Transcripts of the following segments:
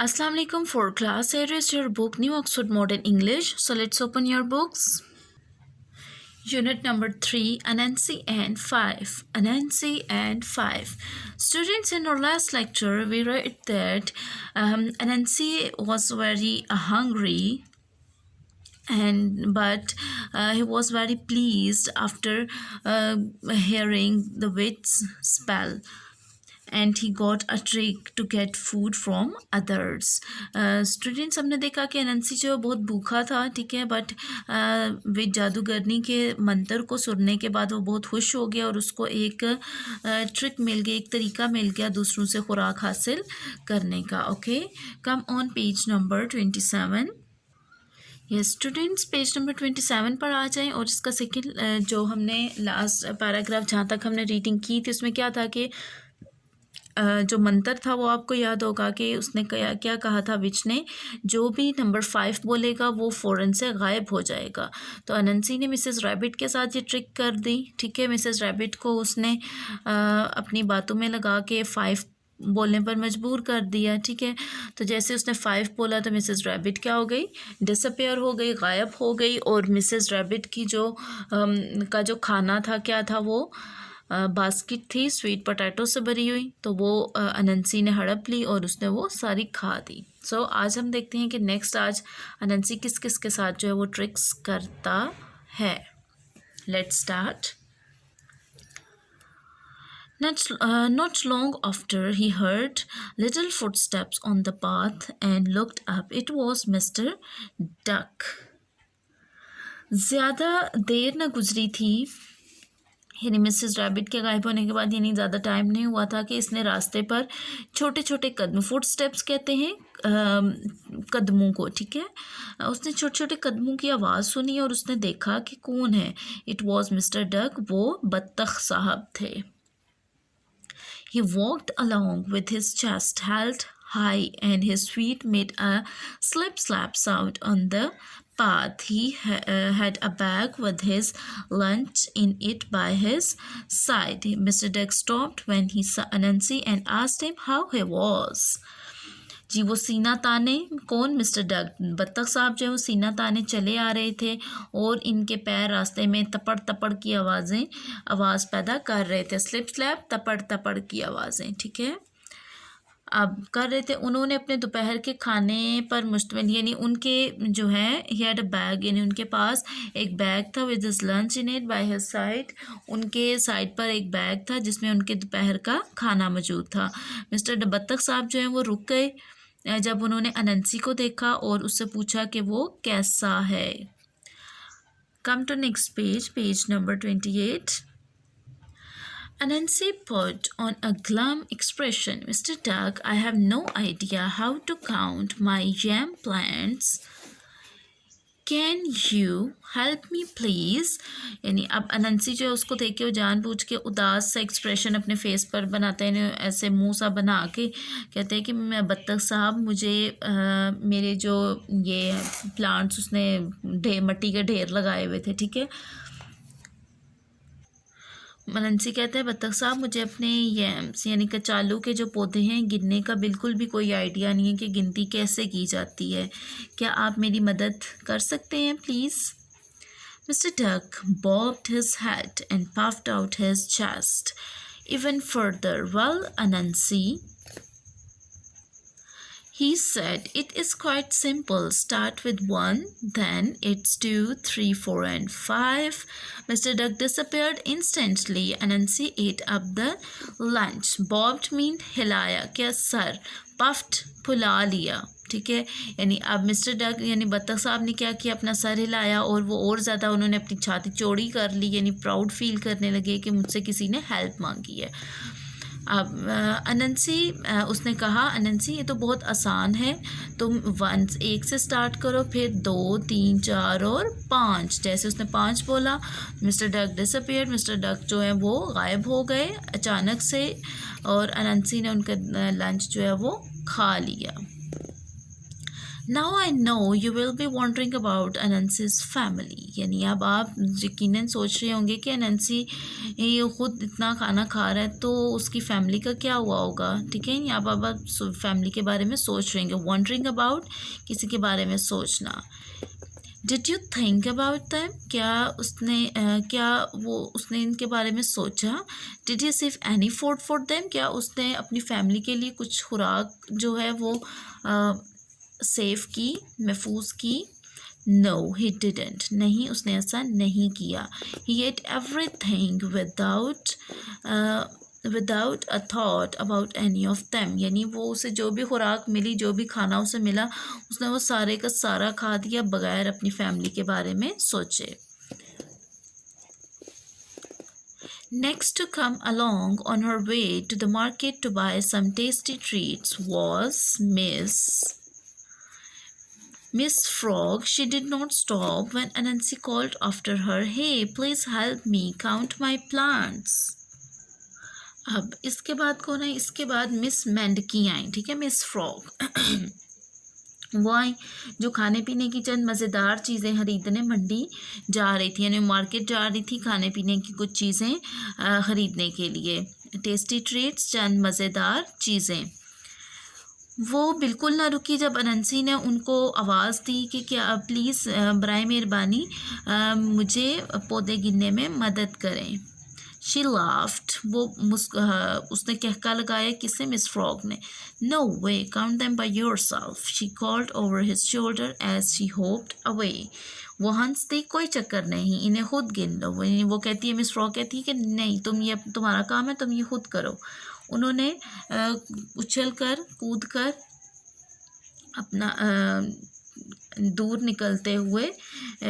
Assalamu alaikum for class. Here is your book New Oxford Modern English. So let's open your books. Unit number 3, Anansi and 5. Anansi and 5. Students, in our last lecture we read that Anansi was very hungry, but he was very pleased after hearing the witch's spell, and he got a trick to get food from others. Students, हमने देखा कि अनंसी जो बहुत भूखा था, ठीक है, but वे जादूगरनी के मंत्र को सुनने के बाद वो बहुत खुश हो गया और उसको एक ट्रिक मिल गई, एक तरीका मिल गया दूसरों से खुराक हासिल करने का. Okay, come on page number 27. Yes students, page number 27 पर आ जाएं और इसका सेकेंड जो हमने लास्ट पैराग्राफ जहाँ तक हमने रीडिंग की थी उसमें क्या था कि जो मंत्र था वो आपको याद होगा कि उसने क्या कहा था विच ने, जो भी नंबर 5 बोलेगा वो फ़ौरन से गायब हो जाएगा. तो अनंसी ने मिसेस रैबिट के साथ ये ट्रिक कर दी, ठीक है. मिसेस रैबिट को उसने अपनी बातों में लगा के 5 बोलने पर मजबूर कर दिया, ठीक है. तो जैसे उसने 5 बोला तो मिसेस रैबिट क्या हो गई, डिसअपेयर हो गई, गायब हो गई. और मिसेस रैबिट की जो खाना था क्या था, वो बास्केट थी स्वीट पोटैटो से भरी हुई. तो वो अनंसी ने हड़प ली और उसने वो सारी खा दी. सो आज हम देखते हैं कि नेक्स्ट आज अनंसी किस किस के साथ जो है वो ट्रिक्स करता है. Let's start. Not long after, he heard little footsteps on the path and looked up. It was Mr. Duck. ज़्यादा देर न गुजरी थी, यानी मिसेस रैबिट के गायब होने के बाद यानी ज़्यादा टाइम नहीं हुआ था कि इसने रास्ते पर छोटे छोटे कदम, फुट स्टेप्स कहते हैं कदमों को, ठीक है. उसने छोटे छोटे कदमों की आवाज़ सुनी और उसने देखा कि कौन है. इट वॉज मिस्टर डक, वो बत्तख साहब थे. He walked along with his chest held high and his feet made a slip-slap sound on the path. He had a bag with his lunch in it by his side. Mr. Duck stopped when he saw Anansi and asked him how he was. जी वो सीना ताने, कौन, mister duck, बत्तख साहब जो है वो सीना ताने चले आ रहे थे और इनके पैर रास्ते में तपड़ तपड़ की आवाज़ पैदा कर रहे थे. स्लिप स्लैप, तपड़ तपड़ की आवाज़ें, ठीक है, अब कर रहे थे. उन्होंने अपने दोपहर के खाने पर मुश्तमिल, यानी उनके जो है ही हैड अ बैग, यानी उनके पास एक बैग था with his lunch in it by his side. उनके साइड पर एक बैग था जिसमें उनके दोपहर का खाना मौजूद था. मिस्टर बत्तख साहब जो है वो रुक गए जब उन्होंने अनंसी को देखा और उससे पूछा कि वो कैसा है. Come to next page, page number 28. Anansi put on a glum expression. Mr. Duck, I have no idea how to count my yam plants. Can you help me please? यानी अब अनंसी जो है उसको देख के वो जानबूझ के उदास सा एक्सप्रेशन अपने फेस पर बनाते हैं, ऐसे मुंह सा बना के कहते हैं कि मैं बत्तख साहब, मुझे मेरे जो ये प्लांट्स उसने मट्टी के ढेर लगाए हुए थे, ठीक है. अनंसी कहते हैं बत्तख साहब, मुझे अपने यम्स यानी कचालू के जो पौधे हैं गिनने का बिल्कुल भी कोई आइडिया नहीं है कि गिनती कैसे की जाती है. क्या आप मेरी मदद कर सकते हैं please. Mister duck bobbed his head and puffed out his chest even further. Well, Anansi, he said, it is quite simple. Start with 1, then it's 2, 3, 4 and 5. Mr. Duck disappeared instantly. Anansi ate up the lunch. Bobbed mean हिलाया, क्या sir, puffed फुला लिया, ठीक है. यानी अब mister duck यानी बत्तख साहब ने क्या किया, अपना सर हिलाया और वो और ज़्यादा उन्होंने अपनी छाती चौड़ी कर ली, यानी प्राउड फील करने लगे कि मुझसे किसी ने हेल्प मांगी है. अब अनंसी उसने कहा, अनंसी ये तो बहुत आसान है, तुम 1 से स्टार्ट करो, फिर 2, 3, 4 और 5. जैसे उसने 5 बोला, mister duck disappeared, mister duck जो है वो गायब हो गए अचानक से और अनंसी ने उनका लंच जो है वो खा लिया. Now I know you will be wondering about Anansi's family, यानी अब आप यकीनन सोच रहे होंगे कि अनंसी ये खुद इतना खाना खा रहा है तो उसकी फैमिली का क्या हुआ होगा। ठीक है, यहाँ पर आप फैमिली के बारे में सोच रहे होंगे। वॉन्डरिंग अबाउट, किसी के बारे में सोचना। Did you think about them, क्या वो उसने इनके बारे में सोचा। Did you save any food for them, क्या उसने अपनी फैमिली के लिए कुछ खुराक जो है वो सेव की, महफूज की। नो ही डिडेंट, नहीं उसने ऐसा नहीं किया। He ate everything without a thought about any of them, यानी वो उसे जो भी खुराक मिली, जो भी खाना उसे मिला, उसने वो सारे का सारा खा दिया बगैर अपनी फैमिली के बारे में सोचे। Next to come along on her way to the market to buy some tasty treats was Miss Frog. She did not stop when Anansi called after her, "Hey, please help me count my plants." अब इसके बाद कौन है, इसके बाद miss मेंढकी आई। ठीक है, miss frog वो आई जो खाने पीने की चंद मज़ेदार चीज़ें खरीदने मंडी जा रही थी, यानी मार्केट जा रही थी खाने पीने की कुछ चीज़ें खरीदने के लिए। टेस्टी ट्रीट्स, चंद मज़ेदार चीज़ें। वो बिल्कुल ना रुकी जब अनंसी ने उनको आवाज़ दी कि क्या प्लीज़ बराए मेहरबानी मुझे पौधे गिनने में मदद करें। शी लाफ्ड, वो उसने कहका लगाया, किसे, मिस फ्रॉग ने। No way, count them by yourself, she called over his shoulder as she hopped away. वो हंस दी, कोई चक्कर नहीं, इन्हें खुद गिन लो। वो कहती है, मिस फ्रॉग कहती है कि नहीं, तुम्हारा काम है, तुम ये खुद करो। उन्होंने उछल कर कूद कर अपना दूर निकलते हुए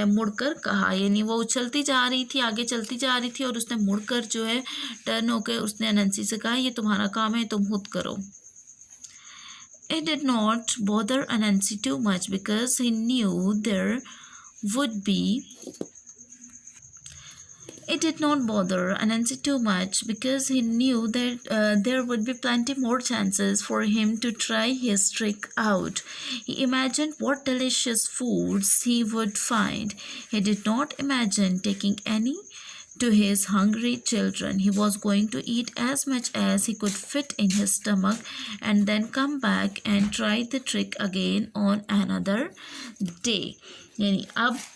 मुड़कर कहा, यानी वो उछलती जा रही थी, आगे चलती जा रही थी और उसने मुड़कर जो है टर्न होकर उसने अनंसी से कहा, ये तुम्हारा काम है, तुम खुद करो। It did not bother Anansi too much because he knew there would be It did not bother Anansi too much because he knew that there would be plenty more chances for him to try his trick out. He imagined what delicious foods he would find. He did not imagine taking any to his hungry children. He was going to eat as much as he could fit in his stomach and then come back and try the trick again on another day. यानी अब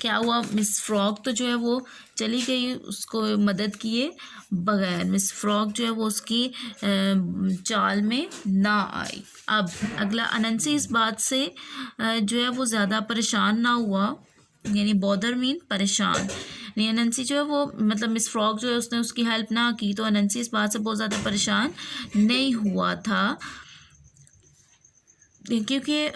क्या हुआ, miss frog तो जो है वो चली गई उसको मदद किए बगैर। मिस फ्रॉग जो है वो उसकी चाल में ना आई। अब अगला, अनंसी इस बात से जो है वो ज़्यादा परेशान ना हुआ, यानी बॉदर मीन परेशान। यानी अनंसी जो है वो, मतलब मिस फ्रॉग जो है उसने उसकी हेल्प ना की तो अनंसी इस बात से बहुत ज़्यादा परेशान नहीं हुआ था, क्योंकि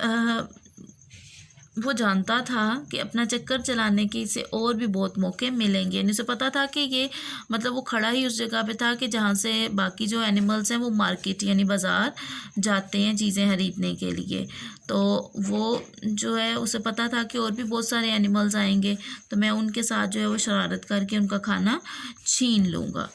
वो जानता था कि अपना चक्कर चलाने के इसे और भी बहुत मौके मिलेंगे। यानी उसे पता था कि ये, मतलब वो खड़ा ही उस जगह पे था कि जहाँ से बाकी जो एनिमल्स हैं वो मार्केट यानी बाज़ार जाते हैं चीज़ें खरीदने के लिए। तो वो जो है उसे पता था कि और भी बहुत सारे एनिमल्स आएंगे, तो मैं उनके साथ जो है वो शरारत करके उनका खाना छीन लूँगा।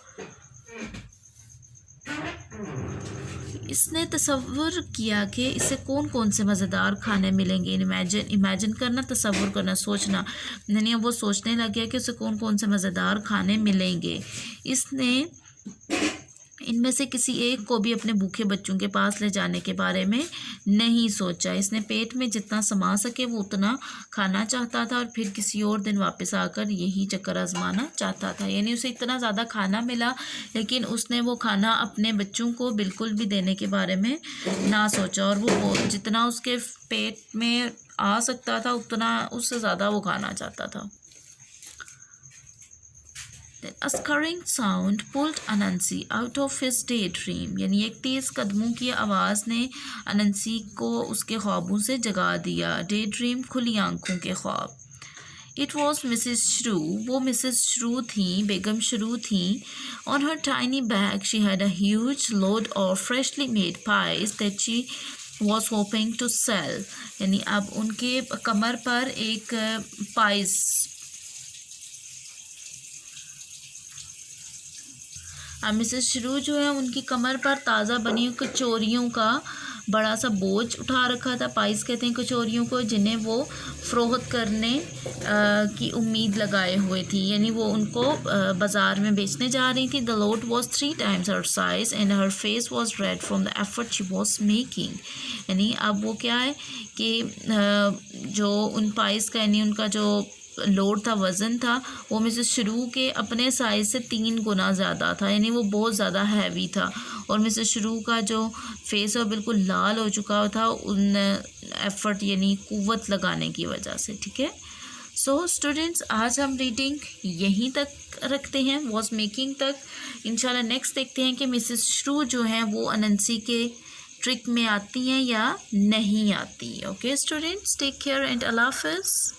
इसने तसव्वुर किया कि इसे कौन कौन से मज़ेदार खाने मिलेंगे। इमेजिन करना, तसव्वुर करना, सोचना। यानी वो सोचने लग गया कि उसे कौन कौन से मज़ेदार खाने मिलेंगे। इसने इनमें से किसी एक को भी अपने भूखे बच्चों के पास ले जाने के बारे में नहीं सोचा। इसने पेट में जितना समा सके वो उतना खाना चाहता था और फिर किसी और दिन वापस आकर यही चक्कर आजमाना चाहता था। यानी उसे इतना ज़्यादा खाना मिला लेकिन उसने वो खाना अपने बच्चों को बिल्कुल भी देने के बारे में ना सोचा, और वो जितना उसके पेट में आ सकता था उतना, उससे ज़्यादा वो खाना चाहता था। A scurrying sound pulled Anansi out of his daydream. यानी एक तेज़ कदमों की आवाज़ ने अनंसी को उसके ख्वाबों से जगा दिया। Daydream, खुली आंखों के ख्वाब। It was Mrs. Shrew. वो मिसेस श्रू थी, बेगम श्रू थी। On her tiny bag she had a huge load of freshly made pies that she was hoping to sell. यानी अब उनके कमर पर एक पाइस अब मिसेस शुरू जो है उनकी कमर पर ताज़ा बनी हुई कचौरियों का बड़ा सा बोझ उठा रखा था। पाइस कहते हैं कचौरियों को, जिन्हें वो फ़रोख्त करने की उम्मीद लगाए हुए थी, यानी वो उनको बाज़ार में बेचने जा रही थी। The load was 3 times her size and her face was red from the effort she was making। यानी अब वो क्या है कि जो उन पाइस का यानी उनका जो लोड था, वज़न था, वो मिसेस शुरू के अपने साइज़ से 3 गुना ज़्यादा था, यानी वो बहुत ज़्यादा हैवी था। और मिसेस शुरू का जो फेस है वो बिल्कुल लाल हो चुका था उन एफ़र्ट यानी कुव्वत लगाने की वजह से। ठीक है, सो स्टूडेंट्स आज हम रीडिंग यहीं तक रखते हैं, वॉज मेकिंग तक। इंशाल्लाह नेक्स्ट देखते हैं कि मिसेस शुरू जो हैं वो अनंसी के ट्रिक में आती हैं या नहीं आती। Okay students, take care and अल्लाह हाफ़िज़।